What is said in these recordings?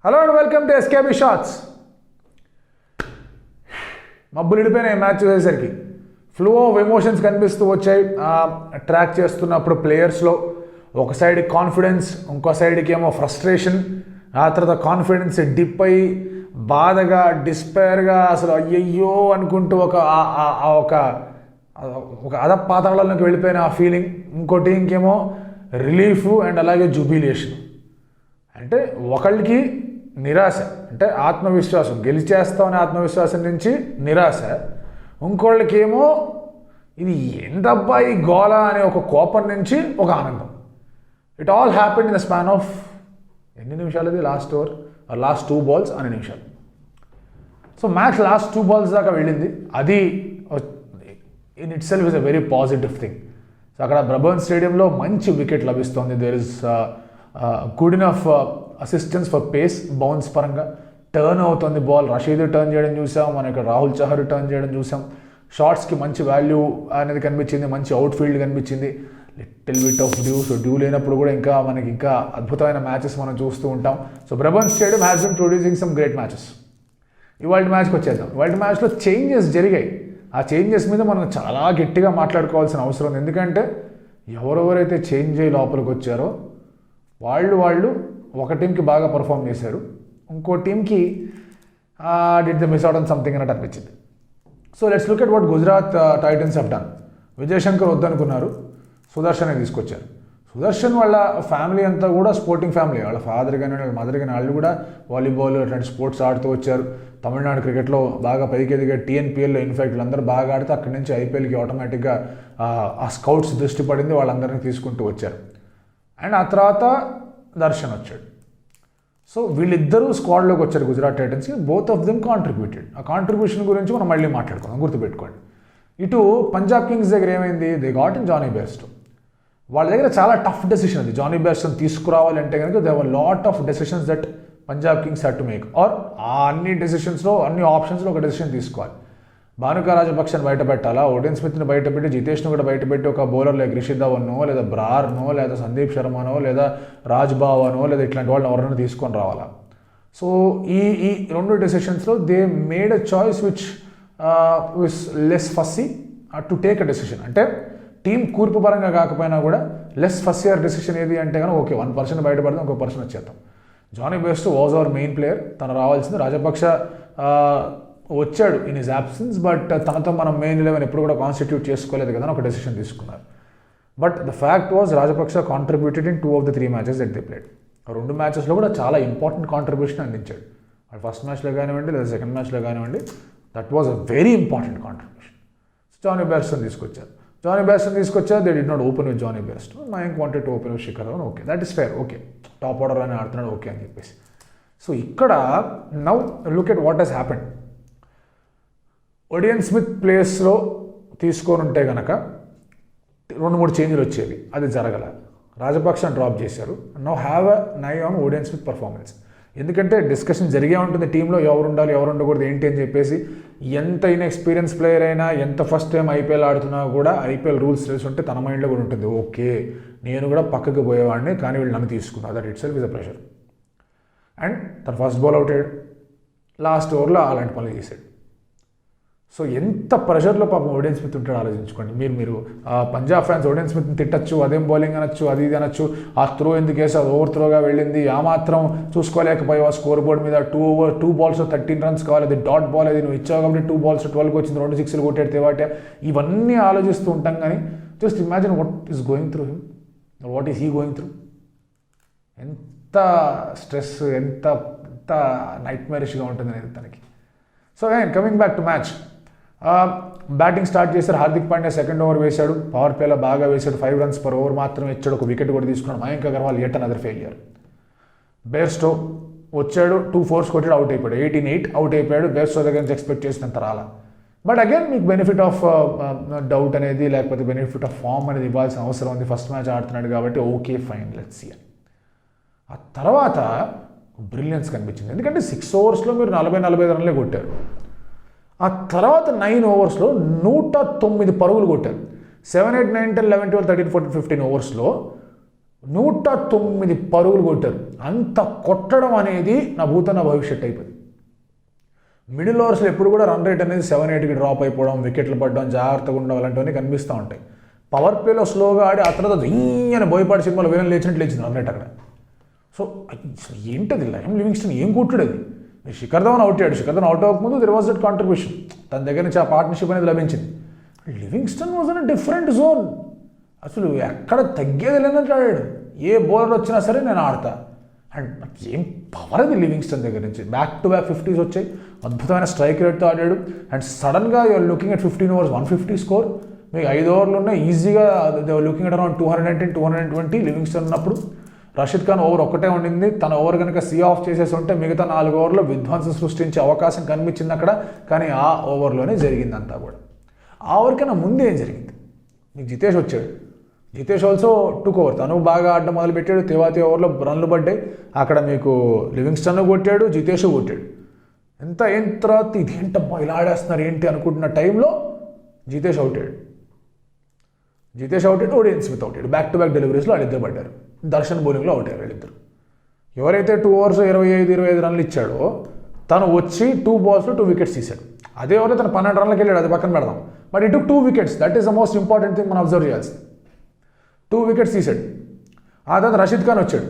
Hello and welcome to SKB shots. మబ్బులు ఇడిపోయినాయి match చూసేసరికి. Flow of emotions కనిపిస్తూ వచ్చాయి ట్రాక్ చేస్తున్నప్పుడు ప్లేయర్స్లో. ఒక సైడ్ కాన్ఫిడెన్స్, ఇంకో సైడ్కి ఏమో ఫ్రస్ట్రేషన్, ఆ తర్వాత కాన్ఫిడెన్స్ డిప్ అయ్యి బాధగా డిస్పైర్గా అసలు అయ్యయ్యో అనుకుంటూ ఒక అధపాతాళంలోకి వెళ్ళిపోయిన ఆ ఫీలింగ్. ఇంకోటి ఇంకేమో రిలీఫ్ అండ్ అలాగే జూబిలేషన్. అంటే ఒకళ్ళకి నిరాశ, అంటే ఆత్మవిశ్వాసం, గెలిచేస్తామనే ఆత్మవిశ్వాసం నుంచి నిరాశ. ఇంకోళ్ళకేమో ఇది ఏంటబ్బా ఈ గోల అనే ఒక కోపం నుంచి ఒక ఆనందం. It all happened in the span of ఎన్ని నిమిషాలు? ఇది లాస్ట్ ఓవర్, లాస్ట్ 2 balls అనే నిమిషాలు. సో మ్యాచ్ లాస్ట్ 2 balls దాకా వెళ్ళింది. అది in itself is a very positive thing. So అక్కడ బ్రబర్న్ స్టేడియంలో మంచి వికెట్ లభిస్తోంది. There is good enough assistance for pace, bounce పరంగా టర్న్ అవుతుంది బాల్. రషీద్ టర్న్ చేయడం చూసాం, మన ఇక్కడ రాహుల్ చహర్ టర్న్ చేయడం చూసాం. షాట్స్కి మంచి వాల్యూ అనేది కనిపించింది, మంచి అవుట్ ఫీల్డ్ కనిపించింది. Little bit of due. So due లేనప్పుడు కూడా ఇంకా మనకి ఇంకా అద్భుతమైన మ్యాచెస్ మనం చూస్తూ ఉంటాం. So Brabourne stadium has been producing some great matches. ఇవాళ మ్యాచ్కి వచ్చేద్దాం. ఇవాళ మ్యాచ్లో చేంజెస్ జరిగాయి. ఆ చేంజెస్ మీద మనం చాలా గట్టిగా మాట్లాడుకోవాల్సిన అవసరం ఉంది. ఎందుకంటే ఎవరెవరైతే చేంజ్ అయ్యి లోపలికి వచ్చారో వాళ్ళు ఒక టీంకి బాగా పర్ఫామ్ చేశారు, ఇంకో టీంకి did the miss out on something అన్నట్టు అనిపించింది. So let's look at what Gujarat Titans have done. Vijay Shankar వద్దనుకున్నారు, సుదర్శనే తీసుకొచ్చారు. సుదర్శన్ వాళ్ళ ఫ్యామిలీ అంతా కూడా స్పోర్టింగ్ ఫ్యామిలీ. వాళ్ళ ఫాదర్ కానీ వాళ్ళ మదర్ కానీ వాళ్ళు కూడా వాలీబాల్ అట్లాంటి స్పోర్ట్స్ ఆడుతూ వచ్చారు. తమిళనాడు క్రికెట్లో బాగా పైకి ఎదిగా టీఎన్పిఎల్లో ఇన్ఫాక్ట్ వీళ్ళందరూ బాగా ఆడితే అక్కడి నుంచి ఐపీఎల్కి ఆటోమేటిక్గా ఆ స్కౌట్స్ దృష్టి పడింది, వాళ్ళందరినీ తీసుకుంటూ వచ్చారు. అండ్ ఆ తర్వాత దర్శన్ వచ్చాడు. సో వీళ్ళిద్దరూ స్క్వాడ్లోకి వచ్చారు గుజరాత్ టైటన్స్కి. Both of them contributed. ఆ కాంట్రిబ్యూషన్ గురించి మనం మళ్ళీ మాట్లాడుకుందాం, గుర్తుపెట్టుకోండి. ఇటు పంజాబ్ కింగ్స్ దగ్గర ఏమైంది? They got in Jonny Bairstow. వాళ్ళ దగ్గర చాలా టఫ్ డెసిషన్ అది. జానీ బేర్స్టోని తీసుకురావాలంటే కనుక they were lot of decisions that Punjab kings had to make. Or ఆ అన్ని డెసిషన్స్లో, అన్ని ఆప్షన్స్లో ఒక డెసిషన్ తీసుకోవాలి. భానుకా రాజపక్షని బయట పెట్టాలా, ఓడెన్ స్మిత్ని బయట పెట్టి, జితేష్ను కూడా బయట పెట్టి ఒక బౌలర్ లైక్ రిషి ధవన్నో లేదా బ్రార్నో లేదా సందీప్ శర్మనో లేదా రాజ్ బావనో లేదా ఇట్లాంటి వాళ్ళని ఎవరైనా తీసుకొని రావాలా. సో ఈ రెండు డెసిషన్స్లో they made a choice which was less fussy to take a decision. అంటే టీం కూర్పు పరంగా కాకపోయినా కూడా లెస్ ఫస్సియర్ డెసిషన్ ఏది అంటే కనుక ఓకే 1% బయట పడితే ఇంకో పర్సన్ వచ్చేద్దాం. Jonny Bairstow was our main player. తను రావాల్సింది. రాజపక్ష వచ్చాడు ఇన్ హిజ్ యాబ్సెన్స్, బట్ తనతో మనం మెయిన్ 11 ఎప్పుడు కూడా కాన్స్టిట్యూట్ చేసుకోలేదు కదా అని ఒక డెసిషన్ తీసుకున్నారు. But the fact was Rajapaksa contributed in 2 of the 3 matches that they played. 2 matchesలో కూడా చాలా ఇంపార్టెంట్ కాంట్రిబ్యూషన్ అందించాడు. వాడు ఫస్ట్ మ్యాచ్లో కానివ్వండి లేదా సెకండ్ మ్యాచ్లో కానివ్వండి, that was a very important contribution. Jonny బేర్స్టోని తీసుకొచ్చారు. They did not open with Jonny Bairstow. Mayank wanted to open with Shikhar Dhawan. Okay, that is fair. Okay, top order అని ఆడుతున్నాడు, ఓకే అని చెప్పేసి. సో ఇక్కడ now look at what has happened. Odean Smith ప్లేస్లో తీసుకొని ఉంటే కనుక 2-3 చేంజ్లు వచ్చేవి. అది జరగల. రాజపక్షని డ్రాప్ చేశారు. Now have an eye on Odean Smith performance. ఎందుకంటే డిస్కషన్ జరిగే ఉంటుంది టీంలో, ఎవరు ఉండాలి ఎవరు ఉండకూడదు ఏంటి అని చెప్పేసి. ఎంత ఇన్ఎక్స్పీరియన్స్ ప్లేయర్ అయినా, ఎంత ఫస్ట్ టైం ఐపీఎల్ ఆడుతున్నా కూడా ఐపీఎల్ రూల్స్ తెలిసి ఉంటే తన మైండ్లో కూడా ఉంటుంది, ఓకే నేను కూడా పక్కకి పోయేవాడిని కానీ వీళ్ళు నన్ను తీసుకున్నారు. That it self is a pressure. And తన ఫస్ట్ బాల్ అవుట్ అయ్యాడు. లాస్ట్ ఓవర్లో అలాంటి పనులు చేశాడు. సో ఎంత ప్రెషర్లో పాపం ఓడియన్ స్మిత్ ఉంటాడు ఆలోచించుకోండి. మీరు పంజాబ్ ఫ్యాన్స్ ఓడియన్ స్మిత్ని తిట్టచ్చు, అదేం బౌలింగ్ అనొచ్చు, అది ఇది అనొచ్చు, ఆ త్రో ఎందుకు వేసి అది ఓవర్ త్రోగా వెళ్ళింది, ఆ మాత్రం చూసుకోలేకపోయావు, స్కోర్ బోర్డ్ మీద 2 balls 13 runs కావాలి, అది డాట్ బాల్, అది నువ్వు ఇచ్చావు కాబట్టి 2 balls 12కి వచ్చింది, 2 6లు కొట్టాడు తేవాటే. ఇవన్నీ ఆలోచిస్తూ ఉంటాం కానీ just imagine what is going through him, what is he going through. ఎంత స్ట్రెస్, ఎంత నైట్ మేరిష్గా ఉంటుంది అనేది తనకి. So coming back to match, batting start చేశారు. హార్దిక్ పాండ్యా సెకండ్ ఓవర్ వేశాడు. పవర్ ప్లేలో బాగా వేశాడు. 5 runs per over మాత్రమే ఇచ్చాడు. ఒక వికెట్ కూడా తీసుకున్నాడు. Mayank Agarwal yet another failure. Bairstow వచ్చాడు, 2 fours కొట్టాడు, అవుట్ అయిపోయాడు. 18-8 అవుట్ అయిపోయాడు. బేర్స్టో దగ్గర నుంచి ఎక్స్పెక్ట్ చేసినంత రాలా. బట్ అగైన్ మీకు బెనిఫిట్ ఆఫ్ డౌట్ అనేది లేకపోతే బెనిఫిట్ ఆఫ్ ఫామ్ అనేది ఇవ్వాల్సిన అవసరం ఉంది. ఫస్ట్ మ్యాచ్ ఆడుతున్నాడు కాబట్టి ఓకే ఫైన్, లెట్స్ సీ. ఆ తర్వాత బ్రిలియన్స్ కనిపించింది. ఎందుకంటే 6 overs మీరు 40-45 runs కొట్టారు. ఆ తర్వాత 9 overs 109 పరుగులు కొట్టారు. 7, 8, 9, 10, 11, 12, 13, 14, 15 overs 109 పరుగులు కొట్టారు. అంత కొట్టడం అనేది నా భూత నా భవిష్యత్ అయిపోయింది. మిడిల్ ఓవర్స్లో ఎప్పుడు కూడా రన్ రేట్ అనేది 7-8కి డ్రాప్ అయిపోవడం, వికెట్లు పడడం, జాగ్రత్తగా ఉండడం అలాంటివన్నీ కనిపిస్తూ ఉంటాయి. పవర్ ప్లేలో స్లోగా ఆడి ఆ తర్వాత ఈయన బోయపాటి సినిమాలో వేరే లేచినట్టు లేచింది రన్ రేట్ అక్కడ. సో ఏంటది లయం లివింగ్స్టన్ ఏం కొట్టుడు అది. శిఖర్ ధవన్ అవుట్ అయ్యాడు. శిఖర్ ధవన్ అవుట్ అవ్వకముందు దెర్ వాజ్ దట్ కాంట్రిబ్యూషన్, తన దగ్గర నుంచి ఆ పార్ట్నర్షిప్ అనేది లభించింది. Livingstone was an different zone. అసలు ఎక్కడ తగ్గేది లేనట్టు ఆడాడు. ఏ బౌలర్ వచ్చినా సరే నేను ఆడతా. అండ్ ఏం పవర్ అది లివింగ్స్టన్ దగ్గర నుంచి. బ్యాక్ టు బ్యాక్ 50s వచ్చాయి. అద్భుతమైన స్ట్రైక్ రేట్తో ఆడాడు. అండ్ సడన్గా you're looking at 15 overs 150 score. మీకు 5 ఓవర్లు ఉన్నాయి ఈజీగా. లుకింగ్ ఎట్ అరౌండ్ 210 220 లివింగ్స్టన్ ఉన్నప్పుడు. రషీద్ ఖాన్ ఓవర్ ఒక్కటే ఉండింది. తన ఓవర్ కనుక సీ ఆఫ్ చేసేసి ఉంటే మిగతా 4 ఓవర్లో విధ్వంసం సృష్టించే అవకాశం కనిపించింది అక్కడ. కానీ ఆ ఓవర్లోనే జరిగిందంతా కూడా. ఆ ఓవర్ కన్నా ముందే ఏం జరిగింది, మీకు జితేష్ వచ్చాడు. Jitesh also took over. తను బాగా ఆడడం మొదలుపెట్టాడు. తివాతి ఓవర్లో రన్లు పడ్డాయి. అక్కడ మీకు లివింగ్స్టన్ కొట్టాడు, జితేష్ కొట్టాడు. ఎంత అయిన తర్వాత ఇదేంటబ్బా ఇలా ఆడేస్తున్నారు ఏంటి అనుకుంటున్న టైంలో జితేష్ అవుట్ అయ్యాడు. ఓడియన్ స్మిత్ అవుట్ అయ్యాడు. బ్యాక్ టు బ్యాక్ డెలివరీస్లో వాళ్ళిద్దరు పడ్డారు. దర్శన్ బౌలింగ్లో అవుట్ అయ్యారు వీళ్ళిద్దరు. ఎవరైతే 2 overs 25 రన్లు ఇచ్చాడో తను వచ్చి 2 balls 2 wickets తీశాడు. అదే ఓవర్లో తను 12 రన్లకు వెళ్ళాడు, అది పక్కన పెడదాం. బట్ ఇటు 2 wickets, that is the most important thing మనం అబ్జర్వ్ చేయాల్సింది. 2 wickets తీశాడు. ఆ తర్వాత రషీద్ ఖాన్ వచ్చాడు.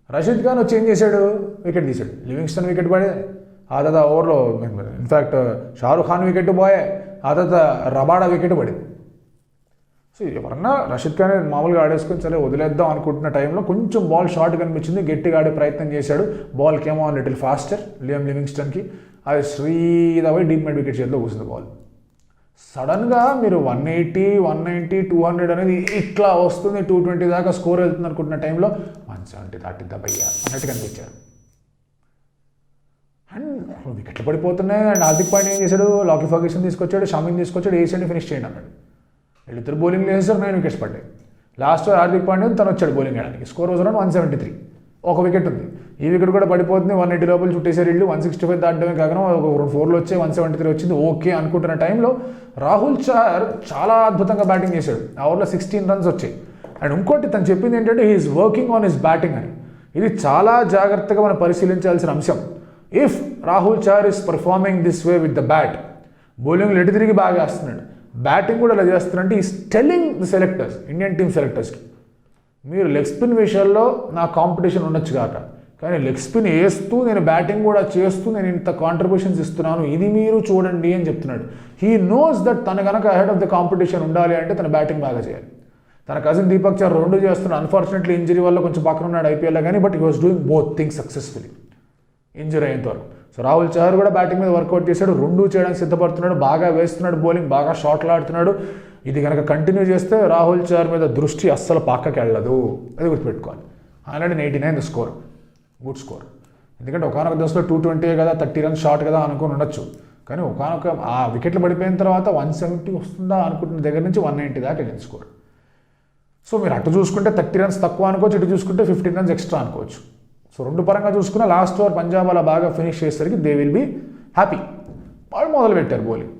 రషీద్ ఖాన్ వచ్చి ఏం చేశాడు, వికెట్ తీశాడు. లివింగ్స్టన్ వికెట్ పడే. ఆ తర్వాత ఓవర్లో ఇన్ఫ్యాక్ట్ షారుఖ్ ఖాన్ వికెట్ పోయే. ఆ తర్వాత రబాడా వికెట్ పడింది. సో ఎవరన్నా రషీద్ ఖాన్ మామూలుగా ఆడేసుకొని సరే వదిలేద్దాం అనుకుంటున్న టైంలో కొంచెం బాల్ షార్ట్ కనిపించింది. గట్టిగా ఆడే ప్రయత్నం చేశాడు. బాల్ కేమో లిటిల్ ఫాస్టర్ లియామ్ లివింగ్స్టన్కి. అది శ్రీదా పోయి డీప్ మిడ్ వికెట్ చేతిలో కూర్చుంది బాల్. సడన్గా మీరు 180 190 200 అనేది ఇట్లా వస్తుంది, 220 దాకా స్కోర్ వెళ్తుంది అనుకుంటున్న టైంలో 170 దాటిద్దా భయ్యా అన్నట్టు కనిపించారు. అండ్ వికెట్లు పడిపోతున్నాయి. అండ్ హార్దిక్ పాండ్యా ఏం చేశాడు, లాకీ ఫర్గ్యూసన్ తీసుకొచ్చాడు, షామిని తీసుకొచ్చాడు, వేసేయండి ఫినిష్ చేయండి అన్నాడు. వీళ్ళిద్దరు బౌలింగ్ వేసారు, 9 wickets పడ్డాయి. లాస్ట్ హార్దిక్ పాండ్యా తను వచ్చాడు బౌలింగ్ వేయడానికి. Score was around 173. ఒక వికెట్ ఉంది. ఈ వికెట్ కూడా పడిపోతుంది. 180 లోపల చుట్టేసారు వీళ్ళు. 165 దాటడమే కాకుండా ఒక 4 వచ్చాయి, 173 వచ్చింది. ఓకే అనుకుంటున్న టైంలో రాహుల్ చహర్ చాలా అద్భుతంగా బ్యాటింగ్ చేశాడు. ఆ ఓవర్లో 16 runs వచ్చాయి. అండ్ ఇంకోటి తను చెప్పింది ఏంటంటే he is working on his batting అని. ఇది చాలా జాగ్రత్తగా మనం పరిశీలించాల్సిన అంశం. If Rahul Chahar is performing this way with the bat, బౌలింగ్లో ఎటు తిరిగి బాగా వేస్తున్నాడు, బ్యాటింగ్ కూడా ఇలా చేస్తున్నారంటే is telling the selectors, Indian team సెలెక్టర్స్కి, మీరు లెగ్ స్పిన్ విషయాల్లో నా కాంపిటీషన్ ఉండొచ్చు కాక, కానీ లెగ్ స్పిన్ వేస్తూ నేను బ్యాటింగ్ కూడా చేస్తూ నేను ఇంత కాంట్రిబ్యూషన్స్ ఇస్తున్నాను, ఇది మీరు చూడండి అని చెప్తున్నాడు. హీ నోస్ దట్ తన కనుక అహెడ్ ఆఫ్ ద కాంపిటీషన్ ఉండాలి అంటే తన బ్యాటింగ్ బాగా చేయాలి. తన కజిన్ దీపక్ చహర్ 2 చేస్తున్నాడు. అన్ఫార్చునేట్లీ ఇంజరీ వల్ల కొంచెం పక్కన ఉన్నాడు ఐపీఎల్లో కానీ, but he was doing both things successfully injury అయ్యేంత వరకు. సో రాహుల్ చహర్ కూడా బ్యాటింగ్ మీద వర్కౌట్ చేశాడు. 2 చేయడానికి సిద్ధపడుతున్నాడు. బాగా వేస్తున్నాడు బౌలింగ్, బాగా షాట్లు ఆడుతున్నాడు. ఇది కనుక కంటిన్యూ చేస్తే రాహుల్ చహర్ మీద దృష్టి అస్సలు పక్కకి వెళ్ళదు, అది గుర్తుపెట్టుకోవాలి. 189 ద స్కోర్, గుడ్ స్కోర్. ఎందుకంటే ఒకనొక దశలో 220 కదా, 30 runs షార్ట్ కదా అనుకుని ఉండొచ్చు. కానీ ఒకనొక ఆ వికెట్లు పడిపోయిన తర్వాత 170 వస్తుందా అనుకుంటున్న దగ్గర నుంచి 190 దాకా వెళ్ళింది స్కోర్. సో మీరు అటు చూసుకుంటే 30 runs తక్కువ అనుకోవచ్చు, ఇటు చూసుకుంటే 15 runs ఎక్స్ట్రా అనుకోవచ్చు. సో 2 పరంగా చూసుకున్న లాస్ట్ ఓవర్ పంజాబ్ అలా బాగా ఫినిష్ చేసేసరికి దే విల్ బీ హ్యాపీ. వాళ్ళు మొదలుపెట్టారు బౌలింగ్,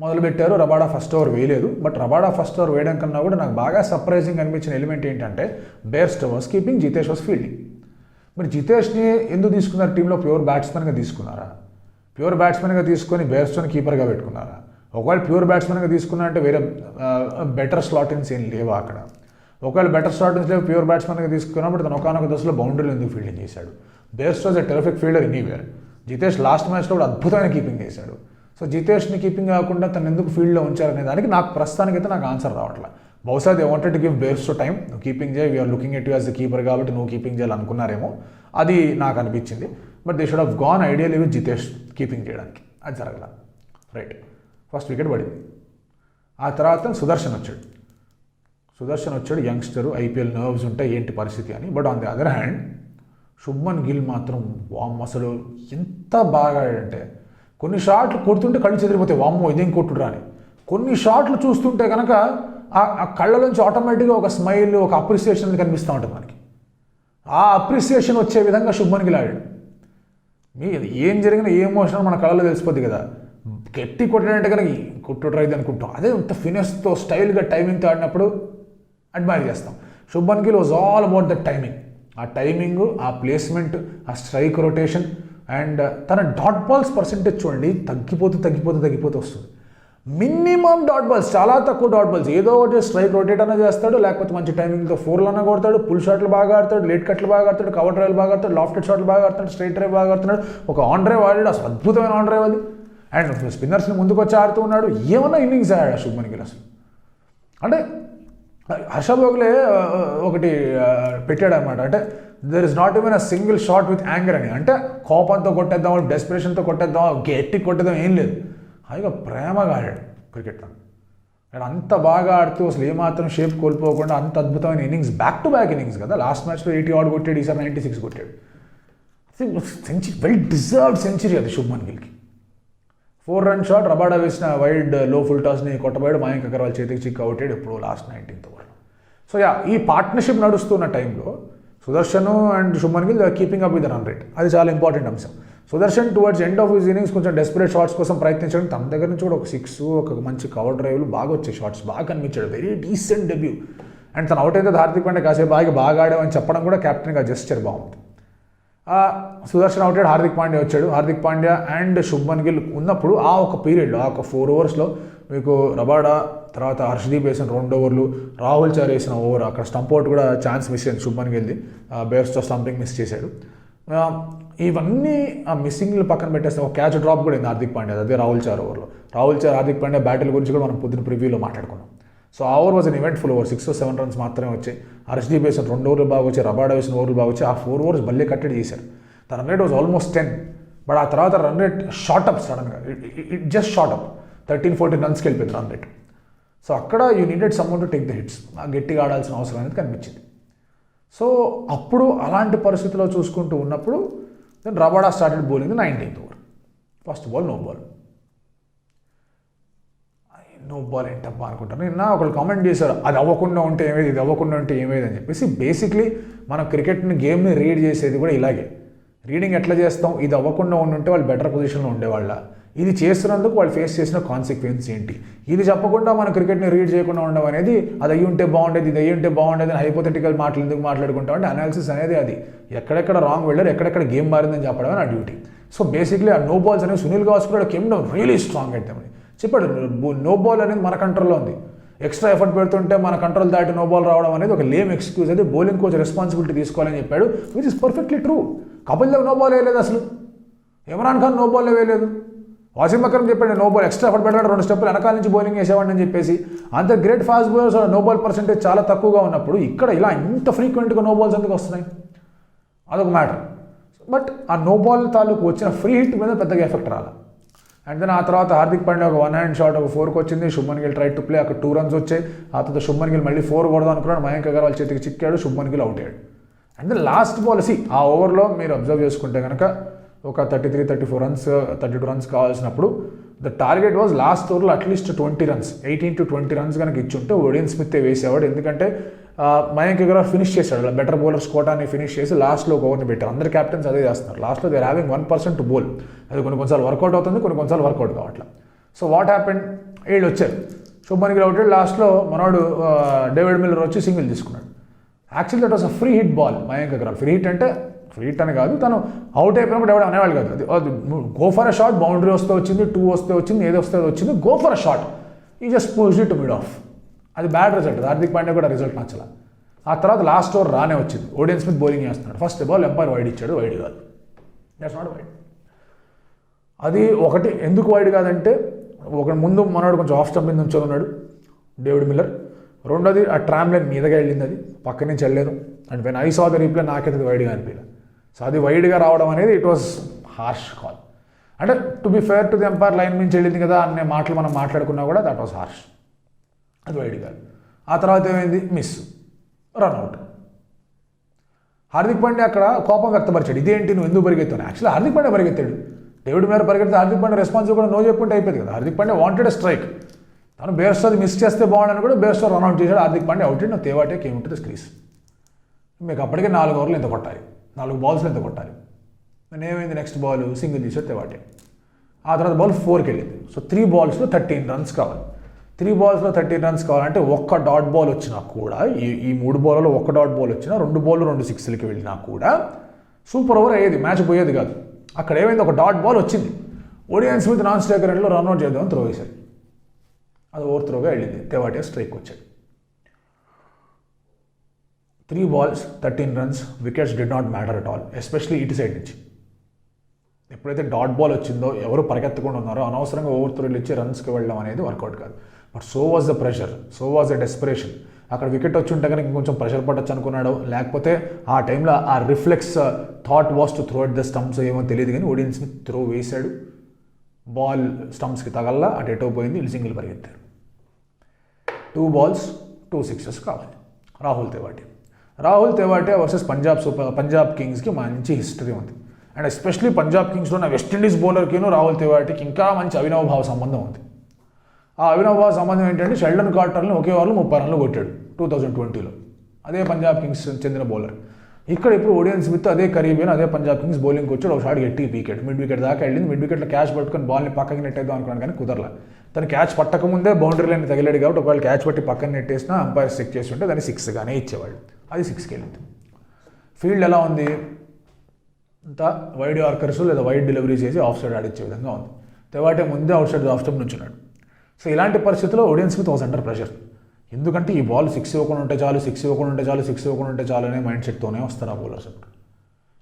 మొదలుపెట్టారు. రబాడా ఫస్ట్ ఓవర్ వేయలేదు. బట్ రబాడా ఫస్ట్ ఓవర్ వేయడం కన్నా కూడా నాకు బాగా సర్ప్రైజింగ్ అనిపించిన ఎలిమెంట్ ఏంటంటే Bairstow was keeping, Jitesh was fielding. మీరు జితేష్ని ఎందుకు తీసుకున్నారు టీంలో? ప్యూర్ బ్యాట్స్మెన్గా తీసుకున్నారా? ప్యూర్ బ్యాట్స్మెన్గా తీసుకొని బేర్స్టోని కీపర్గా పెట్టుకున్నారా? ఒకవేళ ప్యూర్ బ్యాట్స్మెన్గా తీసుకున్నారంటే వేరే బెటర్ స్లాటిన్స్ ఏం లేవా అక్కడ? ఒకవేళ బెటర్ స్లాటిన్స్ లేవు, ప్యూర్ బ్యాట్స్మెన్గా తీసుకున్నప్పుడు తను ఒకనొక దశలో బౌండరీలు ఎందుకు ఫీల్డింగ్ చేశాడు? Bairstow is a terrific fielder anywhere. Jitesh last మ్యాచ్లో కూడా అద్భుతమైన కీపింగ్ చేశాడు. సో జితేష్ని కీపింగ్ కాకుండా తను ఎందుకు ఫీల్డ్లో ఉంచారనే దానికి నాకు ప్రస్తుతానికైతే నాకు ఆన్సర్ రావట్లేదు. బహుశా they wanted to give Bairstow time. నువ్వు కీపింగ్ చేయి, we're looking at you as the keeper కాబట్టి నువ్వు కీపింగ్ చేయాలనుకున్నారేమో, అది నాకు అనిపించింది. But they should have gone ideally with Jitesh keeping చేయడానికి. అది జరగల. రైట్, ఫస్ట్ వికెట్ పడింది. ఆ తర్వాత సుదర్శన్ వచ్చాడు, యంగ్స్టరు, ఐపీఎల్ నర్వ్స్ ఉంటాయి ఏంటి పరిస్థితి అని. But on the other hand Shubman Gill మాత్రం అసలు ఎంత బాగా ఆడాడంటే, కొన్ని షాట్లు కొడుతుంటే కళ్ళు చెదిరిపోతాయి, వామ్మో ఇదేం కొట్టుడు అని. కొన్ని షాట్లు చూస్తుంటే కనుక ఆ కళ్ళలోంచి ఆటోమేటిక్గా ఒక స్మైల్, ఒక అప్రిసియేషన్ కనిపిస్తూ ఉంటుంది మనకి. ఆ అప్రిసియేషన్ వచ్చే విధంగా శుభ్మన్ గిల్ ఆడాడు. ఏం జరిగినా ఏ ఎమోషన్ మన కళ్ళలో తెలిసిపోద్ది కదా. గట్టి కొట్టాడంటే కనుక కొట్టుడు రైతు అనుకుంటాం. అదే ఇంత ఫినిష్తో స్టైల్గా టైమింగ్తో ఆడినప్పుడు అడ్మైర్ చేస్తాం. Shubman Gill was all about the timing. ఆ టైమింగ్, ఆ ప్లేస్మెంట్, ఆ స్ట్రైక్ రొటేషన్ అండ్ తన డాట్ బాల్స్ పర్సెంటేజ్ చూడండి తగ్గిపోతూ వస్తుంది. మినిమం డాట్ బాల్స్, చాలా తక్కువ డాట్ బాల్స్. ఏదో ఒకటి స్ట్రైక్ రొటేట్ అన్న చేస్తాడు, లేకపోతే మంచి టైమింగ్తో 4 అన్న కొడతాడు, పుల్ షాట్లు బాగా ఆడతాడు, లేట్ కట్లు బాగా ఆడతాడు, కవర్ డ్రైవ్ బాగా ఆడతాడు, లాఫ్టెడ్ షాట్లు బాగా ఆడతాడు, స్ట్రైట్ డ్రైవ్ బాగా ఆడుతున్నాడు. ఒక ఆన్ డ్రైవ్ ఆడాడు, అసలు అద్భుతమైన ఆన్ డ్రైవ్ అది. అండ్ స్పిన్నర్స్ని ముందుకు వచ్చి ఆడుతూ ఉన్నాడు. ఏమన్నా ఇన్నింగ్స్ ఆడాడు శుభ్మన్ గిల్ అసలు. అంటే హర్ష భోగ్లే ఒకటి పెట్టాడు అనమాట, అంటే there is not even a single shot with anger అని. అంటే కోపంతో కొట్టేద్దాం, డెస్పిరేషన్తో కొట్టేద్దాం, గట్టి కొట్టేద్దాం ఏం లేదు. హాయిగా ప్రేమగా ఆడాడు క్రికెట్లో. అండ్ అంత బాగా ఆడుతూ అసలు ఏమాత్రం షేప్ కోల్పోకుండా అంత అద్భుతమైన innings, back to back innings కదా. లాస్ట్ మ్యాచ్లో 80 ఆడ్ కొట్టాడు, ఈసారి 96 కొట్టాడు. సెంచరీ, వెల్ డిజర్వ్డ్ సెంచరీ అది శుభ్మన్ గిల్కి. 4 రన్ షాట్, రబాడా వేసిన వైడ్ లో ఫుల్ టాస్ని కొట్టబోయాడు, మయాంక్ అగర్వాల్ చేతికి చిక్ అవుతాడు ఎప్పుడు లాస్ట్ 19th ఓవర్లో. సో ఈ పార్ట్నర్షిప్ నడుస్తున్న టైంలో Sudarshan and Shubman Gill keeping up with run rate, అది చాలా ఇంపార్టెంట్ అంశం. Sudarshan towards end of his innings కొంచెం డెస్పరేట్ షాట్స్ కోసం ప్రయత్నించడం, తన దగ్గర నుంచి కూడా ఒక 6, ఒక మంచి కవర్ డ్రైవ్లు బాగా వచ్చాయి, షాట్స్ బాగా కనిపించాడు. Very decent debut. అండ్ తను అవుట్ అయితే హార్దిక్ పాండ్యా కాసేపు బాగా ఆడామని చెప్పడం కూడా కెప్టెన్గా జెస్చర్ బాగుంది. సుదర్శన్ అవుట్ అయ్యాడు, హార్దిక్ పాండ్యా వచ్చాడు. హార్దిక్ పాండ్యా అండ్ శుభ్మన్ గిల్ ఉన్నప్పుడు ఆ ఒక పీరియడ్లో, ఆ ఒక 4 ఓవర్స్లో మీకు రబాడా, తర్వాత హర్షదీప్ వేసిన 2 ఓవర్లు, రాహుల్ చార్ వేసిన ఓవర్, అక్కడ స్టంప్ అవుట్ కూడా ఛాన్స్ మిస్ అయింది శుభ్మన్ గిల్ది, బేస్తో స్టంపింగ్ మిస్ చేశాడు. ఇవన్నీ ఆ మిస్సింగ్లు పక్కన పెట్టేస్తే ఒక క్యాచ్ డ్రాప్ కూడా అయింది హార్దిక్ పాండ్యా, అదే రాహుల్ చార్ ఓవర్లో. రాహుల్ చార్, హార్దిక్ పాండ్యా బ్యాటిల్ గురించి కూడా మనం పొద్దున ప్రివ్యూలో మాట్లాడుకున్నాం. సో ఆ over was an eventful over. 6 or 7 runs మాత్రమే వచ్చాయి. హర్షదీప్ వేసిన 2 ఓవర్లు బాగా వచ్చాయి, రబాడా వేసిన ఓవర్లు బాగా వచ్చాయి. ఆ 4 ఓవర్స్ బల్లే కట్టడి చేశారు. The run rate was almost 10, but ఆ తర్వాత రన్ రేట్ షార్ట్ అప్ సడన్గా, ఇట్ జస్ట్ షార్ట్ అప్ 13-14 రన్స్కి వెళ్ళిపోయింది రన్ రేట్. సో అక్కడ you needed someone to take the hits, గట్టిగా ఆడాల్సిన అవసరం అనేది కనిపించింది. సో అప్పుడు అలాంటి పరిస్థితిలో చూసుకుంటూ ఉన్నప్పుడు then Rabada started bowling 19th over. First ball no ball. No ball ఏంటబ్బా అనుకుంటాను. నిన్న ఒకళ్ళు కామెంట్ చేశారు, అది అవ్వకుండా ఉంటే ఏమేది, ఇది అవ్వకుండా ఉంటే ఏమేది అని చెప్పేసి. బేసిక్లీ మనం క్రికెట్ని, గేమ్ని రీడ్ చేసేది కూడా ఇలాగే. రీడింగ్ ఎట్లా చేస్తాం, ఇది అవ్వకుండా ఉంటే వాళ్ళు బెటర్ పొజిషన్లో ఉండేవాళ్ళ, ఇది చేస్తున్నందుకు వాళ్ళు ఫేస్ చేసిన కాన్సిక్వెన్స్ ఏంటి, ఇది చెప్పకుండా మనం క్రికెట్ని రీడ్ చేయకుండా ఉండడం అనేది, అది అయ్యి ఉంటే బాగుండేది, ఇది అయ్యి ఉంటే బాగుండేది అని హైపోథెటికల్ మాటలు ఎందుకు మాట్లాడుకుంటాం అంటే, అనాలిసిస్ అనేది అది ఎక్కడెక్కడ రాంగ్ వెళ్ళారు, ఎక్కడెక్కడ గేమ్ మారిందని చెప్పడమే నా డ్యూటీ. సో బేసిక్లీ ఆ నో బాల్స్ అనేవి సునీల్ గవాస్కర్ కూడా కేమ్ డౌన్ రియలీ స్ట్రాంగ్ అవుతామని చెప్పాడు. నో బాల్ అనేది మన కంట్రోల్లో ఉంది, ఎక్స్ట్రా ఎఫర్ట్ పెడుతుంటే మన కంట్రోల్ దాటి నో బాల్ రావడం అనేది ఒక లేమ్ ఎక్స్క్యూజ్. అది బౌలింగ్ కోచ్ రెస్పాన్సిబిలిటీ తీసుకోవాలని చెప్పాడు, which is perfectly true. Kapil Dev no ball వేయలేదు అసలు, ఇమ్రాన్ ఖాన్ నో బాల్ వేయలేదు, వాసిం అక్రమ్ చెప్పాడు నో బాల్, ఎక్స్ట్రా ఎఫర్ట్ పెట్టాడు, 2 స్టెప్పులు వెనకాల నుంచి బౌలింగ్ వేసేవాడిని అని చెప్పేసి. అంత great fast bowlers no ball percentage చాలా తక్కువగా ఉన్నప్పుడు ఇక్కడ ఇలా ఇంత ఫ్రీక్వెంట్గా నో బాల్స్ ఎందుకు వస్తున్నాయి, అదొక మ్యాటర్. బట్ ఆ నో బాల్ తాలూకు వచ్చిన ఫ్రీ హిట్ మీద పెద్దగా ఎఫెక్ట్ రాలి. అండ్ దెన్ ఆ తర్వాత హార్దిక్ పాండ్యా ఒక 1 హ్యాండ్ షాట్ ఒక 4కి వచ్చింది. Shubman Gill try to play, అక్కడ 2 రన్స్ వచ్చాయి. ఆ తర్వాత శుభ్మన్ గిల్ మళ్ళీ 4 కొడదాం అనుకున్నాడు, మయాంక్ అగర్వాల్ చేతికి చిక్కాడు, శుభ్మన్ గిల్ అవుట్ అయ్యాడు. అండ్ దెన్ లాస్ట్ బాల్ ఆ ఓవర్లో మీరు అబ్జర్వ్ చేసుకుంటే కనుక ఒక 33-34 రన్స్ 32 రన్స్ కావాల్సినప్పుడు ద టార్గెట్ వాజ్ లాస్ట్ ఓవర్లో అట్లీస్ట్ 20 రన్స్, 18 to 20 రన్స్ కనుక ఇచ్చుంటే ఓడియన్ స్మిత్ వేసేవాడు. ఎందుకంటే మయాంక్ అగర్వాల్ ఫినిష్ చేశాడు, బెటర్ బౌలర్స్ కోటాన్ని ఫినిష్ చేసి లాస్ట్లో ఒక ఓవర్ని పెట్టారు. అందరు క్యాప్టెన్స్ అదే చేస్తున్నారు, లాస్ట్లో they are having 1% to bowl. అది కొన్నిసార్లు వర్కౌట్ అవుతుంది, కొన్నిసార్లు వర్కౌట్ కావట్లేదు. సో వాట్ హ్యాపెండ్, వీళ్ళు వచ్చారు, శుభ్మన్ గిల్ అవుట్, లాస్ట్లో మనోడు డేవిడ్ మిల్లర్ వచ్చి సింగిల్ తీసుకున్నాడు. Actually that was a free hit ball. Mayank Agarwal free hit అంటే ఫ్రీ హిట్ అని కాదు, తను అవుట్ అయిపోయినప్పుడు ఎవరు అనేవాళ్ళు కాదు, అది go for a shot, boundary వస్తే వచ్చింది, 2 వస్తే వచ్చింది, ఏది వస్తే వచ్చింది, గో ఫర్ అ షాట్, ఈ just push it to mid of. అది బ్యాడ్ రిజల్ట్, హార్దిక్ పాండ్యా కూడా రిజల్ట్ నచ్చల. ఆ తర్వాత లాస్ట్ ఓవర్ రానే వచ్చింది, ఓడియన్ స్మిత్ బౌలింగ్ చేస్తున్నాడు, ఫస్ట్ బాల్ ఎంపైర్ వైడ్ ఇచ్చాడు, వైడ్ కాదు, దట్స్ నాట్ వైడ్. అది ఒకటి ఎందుకు వైడ్ కాదంటే, ఒక ముందు మనోడు కొంచెం ఆఫ్ స్టంప్ మీద నుంచొని ఉన్నాడు డేవిడ్ మిల్లర్, రెండోది ఆ ట్రామ్ లైన్ మీదగా వెళ్ళింది, అది పక్క నుంచి వెళ్ళలేదు. And when I saw the replay నాకైతే అది వైడ్గా అనిపించలేదు. సో అది వైడ్గా రావడం అనేది ఇట్ వాజ్ హార్ష్ కాల్. అంటే to be fair to the umpire, line నుంచి వెళ్ళింది కదా అనే మాటలు మనం మాట్లాడుకున్నా కూడా దట్ వాజ్ హార్ష్, అది వైడ్గా. ఆ తర్వాత ఏమైంది, మిస్, రన్అవుట్. హార్దిక్ పాండ్యా అక్కడ కోపం వ్యక్తపరిచాడు, ఇదేంటి నువ్వు ఎందుకు పరిగెత్తాను. యాక్చువల్లీ హార్దిక్ పాండ్యా పరిగెత్తాడు, డేవిడ్ మిల్లర్ పరిగెత్తే హార్దిక్ పాండ్యా రెస్పాన్స్ కూడా నో చెప్పుకుంటే అయిపోయింది కదా. హార్దిక్ పాండ్యా వాంటెడ్ స్ట్రైక్, తను బేర్స్తో మిస్ చేస్తే బాగుండని కూడా బేర్స్తో రన్అట్ చేశాడు. Hardik Pandya out and Tewatia came to the crease. మీకు అప్పటికే 4 ఓవర్లు ఎంత కొట్టాలి, 4 బాల్స్లో ఎంత కొట్టాలి. నేను ఏమైంది, నెక్స్ట్ బాల్ సింగిల్ తీసాడు తేవాటే. ఆ తర్వాత బాల్ 4కి వెళ్ళింది. సో 3 balls 13 రన్స్ కావాలి. 3 balls 13 runs కావాలంటే ఒక్క డాట్ బాల్ వచ్చినా కూడా ఈ 3 బాల్లో ఒక్క డాట్ బాల్ వచ్చినా 2 బాల్ 2 సిక్స్లకి వెళ్ళినా కూడా సూపర్ ఓవర్ అయ్యేది, మ్యాచ్ పోయేది కాదు. అక్కడ ఏమైంది, ఒక డాట్ బాల్ వచ్చింది, ఓడియన్ స్మిత్ నాన్ స్ట్రైకర్ ఎండ్లో రన్అట్ చేద్దామని త్రో వేశారు, అది ఓవర్ త్రోగా వెళ్ళింది, తెవాటియా స్ట్రైక్ వచ్చాడు. 3 balls 13 runs, wickets did not matter at all, especially ఇటు సైడ్ నుంచి. ఎప్పుడైతే డాట్ బాల్ వచ్చిందో ఎవరు పరిగెత్తకుండా ఉన్నారో అనవసరంగా ఓవర్ త్రోలు ఇచ్చి రన్స్కి వెళ్ళడం అనేది వర్కౌట్ కాదు. But so was the pressure, so was the desperation. అక్కడ వికెట్ వచ్చి ఉంటే కనుక ఇంకొంచెం ప్రెషర్ పట్టచ్చు అనుకున్నాడు, లేకపోతే ఆ టైంలో ఆ reflex thought was to throw at the stumps ఏమో తెలియదు, కానీ ఓడియన్ స్మిత్ త్రో వేశాడు, బాల్ స్టంప్స్కి తగల్లా అటు ఎటో పోయింది, ఇల్లు సింగిల్ పరిగెత్తారు. 2 balls 2 sixes కావాలి. రాహుల్ తెవాటియా వర్సెస్ పంజాబ్ కింగ్స్కి మంచి హిస్టరీ ఉంది. అండ్ ఎస్పెషలీ పంజాబ్ కింగ్స్లో ఉన్న వెస్టిండీస్ బౌలర్కిను రాహుల్ తెవాటికి ఇంకా మంచి అవినాభావ సంబంధం ఉంది. ఆ అవినాభావ సంబంధం ఏంటంటే షెల్డన్ కార్టర్ని ఒకే ఓవర్లో 30 runs కొట్టాడు 2020లో, అదే పంజాబ్ కింగ్స్ చెందిన బౌలర్. ఇక్కడ ఇప్పుడు ఓడియన్ స్మిత్ అదే కరీబియన్ అదే పంజాబ్ కింగ్స్ బౌలింగ్కి వచ్చాడు, ఒక షాట్ గట్టి వికెట్, మిడ్ వికెట్ దాకా వెళ్ళింది. మిడ్ వికెట్లో క్యాచ్ పట్టుకొని బాల్ని పక్కకి నెట్టేద్దాం అనుకున్నాను కానీ కుదరలా. తను క్యాచ్ పట్టకముందే బౌండరీ లైన్ తగిలాడు కాబట్టి ఒకవేళ క్యాచ్ పట్టి పక్కన నెట్టేసినా అంపైర్ చెక్ చేసి ఉంటే దాన్ని 6గానే ఇచ్చేవాళ్ళు, అది 6కి వెళ్ళింది. ఫీల్డ్ ఎలా ఉంది, అంతా వైడ్ యార్కర్స్ లేదా వైడ్ డెలివరీ చేసి ఆఫ్ సైడ్ ఆడిచ్చే విధంగా ఉంది. తెవాటియా ముందే అవుట్ సైడ్ ఆఫ్ స్టంప్ నుంచున్నాడు. సో ఇలాంటి పరిస్థితుల్లో Odean Smith was under pressure. ఎందుకంటే ఈ బాల్ 6 ఇవ్వకుండా ఉంటే చాలు, 6 ఇవ్వకుండా ఉంటే చాలు, 6 ఇవ్వకుండా ఉంటే చాలు అనే మైండ్ సెట్తోనే వస్తారు ఆ బౌలర్స్.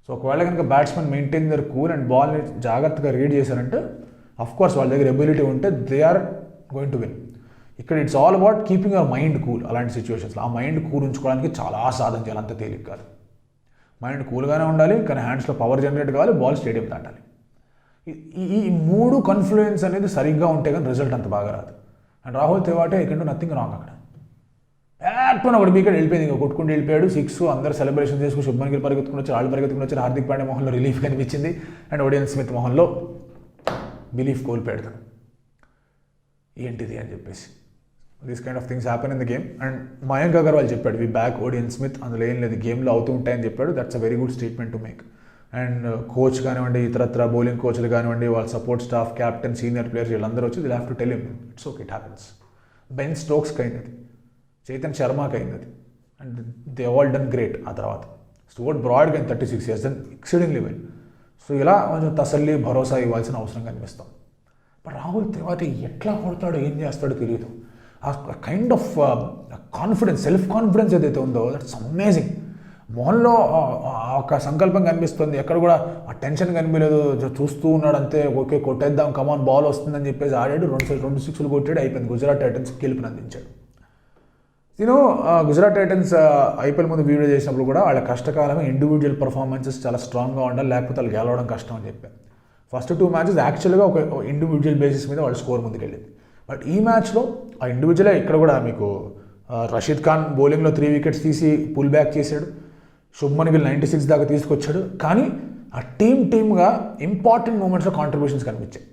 సో ఒకవేళ కనుక batsmen maintain their cool and బాల్ని జాగ్రత్తగా రీడ్ చేశారంటే అఫ్కోర్స్ వాళ్ళ దగ్గర ఎబిలిటీ ఉంటే they are going to win. ఇక్కడ it's all about keeping your mind cool. అలాంటి సిచ్యువేషన్స్లో ఆ మైండ్ కూల్ ఉంచుకోవడానికి చాలా సాధన చేయాలి, అంత తేలిక కాదు. మైండ్ కూల్గానే ఉండాలి, కానీ హ్యాండ్స్లో పవర్ జనరేట్ కావాలి, బాల్ స్టేడియం దాటాలి. ఈ 3 కన్ఫ్లుయెన్స్ అనేది సరిగ్గా ఉంటే కానీ రిజల్ట్ అంత బాగా రాదు. అండ్ రాహుల్ తెవాటియా ఇక్కడ నథింగ్ రాంగ్, అక్కడ యాక్టున ఒకటి వికెట్ వెళ్ళిపోయింది, ఇంకా కొట్టుకుంటూ వెళ్ళిపోయాడు 6, అందరు సెలబ్రేషన్ చేసుకుని శుభ్మన్ గిల్ పరిగెత్తుకుని వచ్చారు, వాళ్ళు పరిగెత్తుకుని వచ్చారు, హార్దిక్ పాండ్యా మొహంలో రిలీఫ్ కనిపించింది, అండ్ ఓడియన్ స్మిత్ మొహంలో బిలీఫ్ కోల్పోయాడు, ఏంటిది అని చెప్పేసి. This kind of things happen in the game. And Mayank Agarwal చెప్పాడు వి బ్యాక్ ఓడియన్ స్మిత్, అందులో ఏం లేదు, గేమ్లో అవుతూ ఉంటాయని చెప్పాడు. That's a very good statement to make. And coach కానివ్వండి, ఇతరత్ర బౌలింగ్ కోచ్లు కానివ్వండి, వాళ్ళ support staff, captain, senior players వీళ్ళందరూ వచ్చి they'll have to tell him it's okay, it happens. Ben స్టోక్స్కి అయింది అది, చేతన్ శర్మకి అయింది అది, and they all done great. ఆ తర్వాత స్టూవర్ట్ బ్రాడ్కి అయింది 36 years, then exceedingly well. So ఇలా కొంచెం తసల్లి భరోసా ఇవ్వాల్సిన అవసరం కనిపిస్తాం. బట్ రాహుల్ తెవాటియా ఎట్లా కొడతాడో ఏం చేస్తాడో తెలియదు. ఆ kind of confidence, self confidence ఏదైతే ఉందో దట్స్ అమేజింగ్. మొహంలో ఒక సంకల్పం కనిపిస్తుంది, ఎక్కడ కూడా ఆ టెన్షన్ కనిపించలేదు, చూస్తూ ఉన్నాడు అంతే. ఓకే కొట్టేద్దాం, కమాన్ బాల్ వస్తుందని చెప్పేసి ఆడాడు, 2 6 కొట్టాడు, అయిపోయింది. గుజరాత్ టైటన్స్ గెలుపునందించాడు. నేను గుజరాత్ టైటన్స్ ఐపీఎల్ ముందు వీడియో చేసినప్పుడు కూడా వాళ్ళ కష్టకాలమే ఇండివిజువల్ పర్ఫార్మెన్సెస్ చాలా స్ట్రాంగ్గా ఉండాలి, లేకపోతే వాళ్ళు గెలవడం కష్టం అని చెప్పాను. ఫస్ట్ 2 matches యాక్చువల్గా ఒక ఇండివిజువల్ బేసిస్ మీద వాళ్ళ స్కోర్ ముందుకెళ్ళింది. బట్ ఈ మ్యాచ్లో ఆ ఇండివిజువలే ఇక్కడ కూడా మీకు రషీద్ ఖాన్ బౌలింగ్లో 3 wickets తీసి పుల్ బ్యాక్ చేశాడు, శుభ్మన్ గిల్ 96 దాకా తీసుకొచ్చాడు. కానీ ఆ టీమ్గా ఇంపార్టెంట్ మూమెంట్స్లో కాంట్రిబ్యూషన్స్ కనిపించాయి.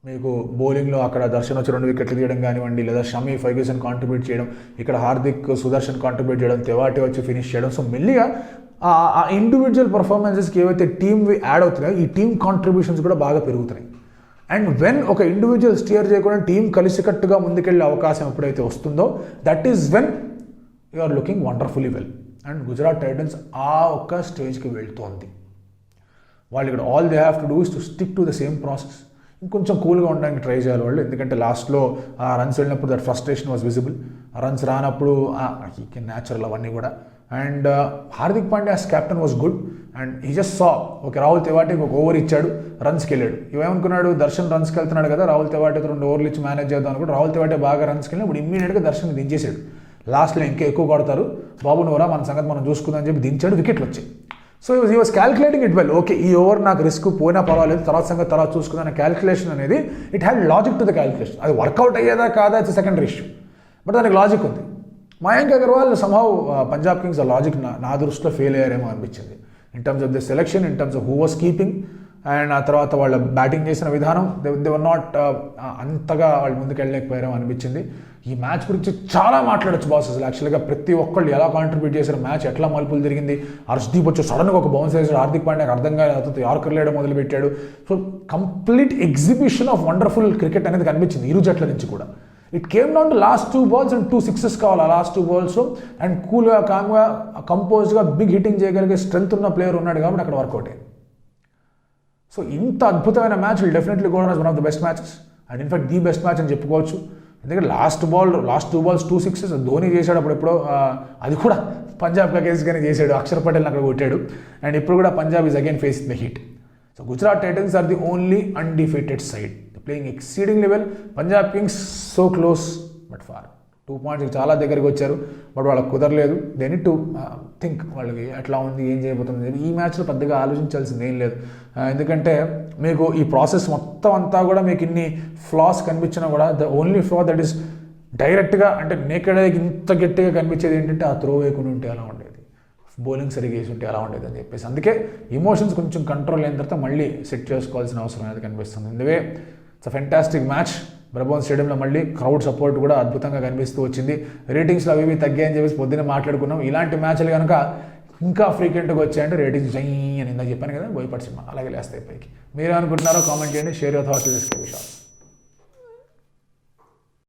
మీకు బౌలింగ్లో అక్కడ దర్శన్ వచ్చి 2 wickets తీయడం కానివ్వండి, లేదా షమీ ఫర్గ్యూసన్ కాంట్రిబ్యూట్ చేయడం, ఇక్కడ హార్దిక్ సుదర్శన్ కాంట్రిబ్యూట్ చేయడం, తెవాటియా వచ్చి ఫినిష్ చేయడం. సో మెల్లిగా ఆ ఇండివిజువల్ పర్ఫార్మెన్సెస్కి ఏవైతే టీమ్వి యాడ్ అవుతున్నాయో ఈ టీమ్ కాంట్రిబ్యూషన్స్ కూడా బాగా పెరుగుతున్నాయి. అండ్ వెన్ ఒక ఇండివిజువల్ స్టియర్ చేయకుండా టీం కలిసికట్టుగా ముందుకెళ్ళే అవకాశం ఎప్పుడైతే వస్తుందో that is when you are looking wonderfully well. And Gujarat Titans ఆ ఒక్క స్టేజ్కి వెళ్తోంది. వాళ్ళు ఇక్కడ all they have to do is to stick to the same process. ఇంకొంచెం కూల్గా ఉండడానికి ట్రై చేయాలి వాళ్ళు, ఎందుకంటే లాస్ట్లో ఆ రన్స్ వెళ్ళినప్పుడు దట్ ఫ్రస్ట్రేషన్ వాజ్ విజిబుల్. ఆ రన్స్ రానప్పుడు న్యాచురల్ అవన్నీ కూడా. And Hardik Pandya as captain was good and he just saw okay Rahul తెవాటియాకి ఒక ఓవర్ ఇచ్చాడు, రన్స్కి వెళ్ళాడు. ఇవేమనుకున్నాడు, దర్శన్ రన్స్కి వెళ్తున్నాడు కదా, రాహుల్ తెవాటియాతో 2 ఓవర్లు ఇచ్చి మేనేజ్ చేద్దాం అనుకుంటే రాహుల్ తెవాటియా బాగా రన్స్కి వెళ్ళి ఇప్పుడు ఇమ్మీడియట్గా దర్శన్ దించేశాడు. లాస్ట్లో ఇంకా ఎక్కువ కొడతారు బాబు నువ్వురా, మన సంగతి మనం చూసుకుందాం అని చెప్పి దించాడు, వికెట్లు వచ్చాయి. So he was calculating it well. Okay ఈ ఓవర్ నాకు రిస్క్ పోయినా పర్వాలేదు, తర్వాత సంగతి తర్వాత చూసుకుందాం క్యాల్కులేషన్ అనేది it had logic to the calculation. అది వర్కౌట్ అయ్యేదా కాదా ఇట్స్ సెకండరీ ఇష్యూ, బట్ దానికి లాజిక్ ఉంది. మయాంక్ అగర్వాల్ సంహౌ పంజాబ్ కింగ్స్ ఆ లాజిక్ నా దృష్టిలో ఫెయిల్ అయ్యారేమో అనిపించింది in terms of the selection, in terms of who was keeping. And ఆ తర్వాత వాళ్ళ బ్యాటింగ్ చేసిన విధానం దే వర్ నాట్ అంతగా వాళ్ళు ముందుకు వెళ్ళలేకపోయారేమో అనిపించింది. ఈ మ్యాచ్ గురించి చాలా మాట్లాడచ్చు బాస్. అసలు యాక్చువల్గా ప్రతి ఒక్కళ్ళు ఎలా కాంట్రిబ్యూట్ చేశారు, మ్యాచ్ ఎట్లా మలుపులు తిరిగింది. హర్షదీప్ వచ్చి సడన్గా ఒక బౌన్స్ వేసాడు, హార్దిక్ పాండ్యాకి అర్థం కాలేదు, అతను యార్కర్ లేయడం మొదలుపెట్టాడు. So complete exhibition of wonderful cricket అనేది కనిపించింది ఇరు జట్ల నుంచి కూడా. It came down to last 2 balls and 2 sixes కావాలి ఆ లాస్ట్ 2 balls. అండ్ కూల్గా కామ్గా కంపోజ్గా బిగ్ హిట్టింగ్ చేయగలిగే స్ట్రెంత్ ఉన్న ప్లేయర్ ఉన్నాడు కాబట్టి అక్కడ వర్కౌట్ అయింది. సో ఇంత అద్భుతమైన match will definitely go on one of the best matches and in fact the best match అని చెప్పుకోవచ్చు. ఎందుకంటే లాస్ట్ 2 balls 2 sixes ధోని చేశాడు అప్పుడెప్పుడో, అది కూడా పంజాబ్ అగేన్స్ట్గానే చేశాడు, అక్షర్ పటేల్ని అక్కడ కొట్టాడు. అండ్ ఇప్పుడు కూడా Punjab is again facing the heat. So Gujarat Titans are the only undefeated side playing exceeding level. Punjab kings so close but far 2 points చాలా దగ్గరికి వచ్చారు, బట్ వాళ్ళకి కుదరలేదు. దే నీడ్ టు థింక్ వాళ్ళకి ఎట్లా ఉంది, ఏం చేయబోతుంది. ఈ మ్యాచ్లో పెద్దగా ఆలోచించాల్సింది ఏం లేదు, ఎందుకంటే మీకు ఈ ప్రాసెస్ మొత్తం అంతా కూడా మీకు ఇన్ని ఫ్లాస్ కనిపించినా కూడా ద ఓన్లీ ఫ్లా దట్ ఈస్ డైరెక్ట్గా అంటే నేకెడ్ ఇంత గట్టిగా కనిపించేది ఏంటంటే ఆ త్రో వేయకుండా ఉంటే అలా ఉండేది, బౌలింగ్ సరిగా వేసి ఉంటే అలా ఉండేది అని చెప్పేసి. అందుకే ఎమోషన్స్ కొంచెం కంట్రోల్ అయిన తర్వాత మళ్ళీ సెట్ చేసుకోవాల్సిన అవసరం అనేది కనిపిస్తుంది. Anyway it's a fantastic match. Brabourne స్టేడియంలో మళ్ళీ క్రౌడ్ సపోర్ట్ కూడా అద్భుతంగా కనిపిస్తూ వచ్చింది. రేటింగ్స్లో అవి తగ్గాయని చెప్పేసి పొద్దున్నే మాట్లాడుకున్నాం. ఇలాంటి మ్యాచ్లు కనుక ఇంకా ఫ్రీక్వెంట్గా వచ్చాయంటే రేటింగ్స్ జై అని ఇందాక చెప్పాను కదా, బోయపాటి సినిమా అలాగే లేస్తాయి పైకి. మీరు అనుకుంటున్నారో కామెంట్ చేయండి, షేర్ యువర్ థాట్స్.